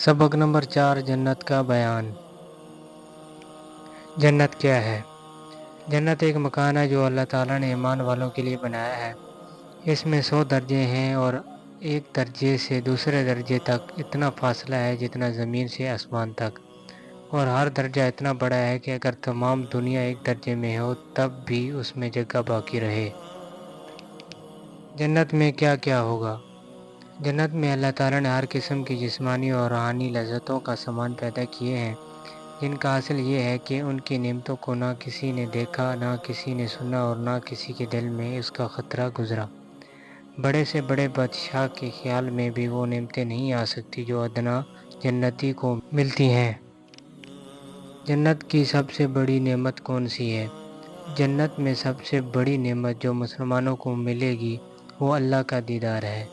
سبق نمبر 4 جنت کا بیان۔ جنت کیا ہے؟ جنت ایک مکان ہے جو اللہ تعالیٰ نے ایمان والوں کے لیے بنایا ہے۔ اس میں 100 درجے ہیں اور ایک درجے سے دوسرے درجے تک اتنا فاصلہ ہے جتنا زمین سے آسمان تک، اور ہر درجہ اتنا بڑا ہے کہ اگر تمام دنیا ایک درجے میں ہو تب بھی اس میں جگہ باقی رہے۔ جنت میں کیا کیا ہوگا؟ جنت میں اللہ تعالیٰ نے ہر قسم کی جسمانی اور روحانی لذتوں کا سامان پیدا کیے ہیں، جن کا حاصل یہ ہے کہ ان کی نعمتوں کو نہ کسی نے دیکھا، نہ کسی نے سنا، اور نہ کسی کے دل میں اس کا خطرہ گزرا۔ بڑے سے بڑے بادشاہ کے خیال میں بھی وہ نعمتیں نہیں آ سکتی جو ادنا جنتی کو ملتی ہیں۔ جنت کی سب سے بڑی نعمت کون سی ہے؟ جنت میں سب سے بڑی نعمت جو مسلمانوں کو ملے گی وہ اللہ کا دیدار ہے،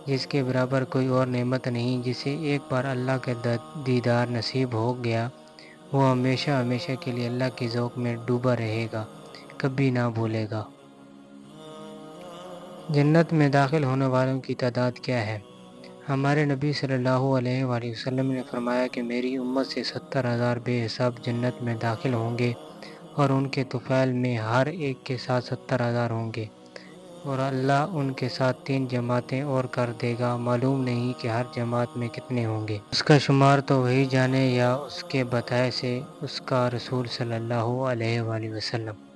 جس کے برابر کوئی اور نعمت نہیں۔ جسے ایک بار اللہ کا دیدار نصیب ہو گیا وہ ہمیشہ ہمیشہ کے لیے اللہ کی ذوق میں ڈوبا رہے گا، کبھی نہ بھولے گا۔ جنت میں داخل ہونے والوں کی تعداد کیا ہے؟ ہمارے نبی صلی اللہ علیہ وآلہ وسلم نے فرمایا کہ میری امت سے 70,000 بے حساب جنت میں داخل ہوں گے، اور ان کے طفیل میں ہر ایک کے ساتھ 70,000 ہوں گے، اور اللہ ان کے ساتھ 3 جماعتیں اور کر دے گا، معلوم نہیں کہ ہر جماعت میں کتنے ہوں گے۔ اس کا شمار تو وہی جانے یا اس کے بتائے سے اس کا رسول صلی اللہ علیہ وآلہ وسلم۔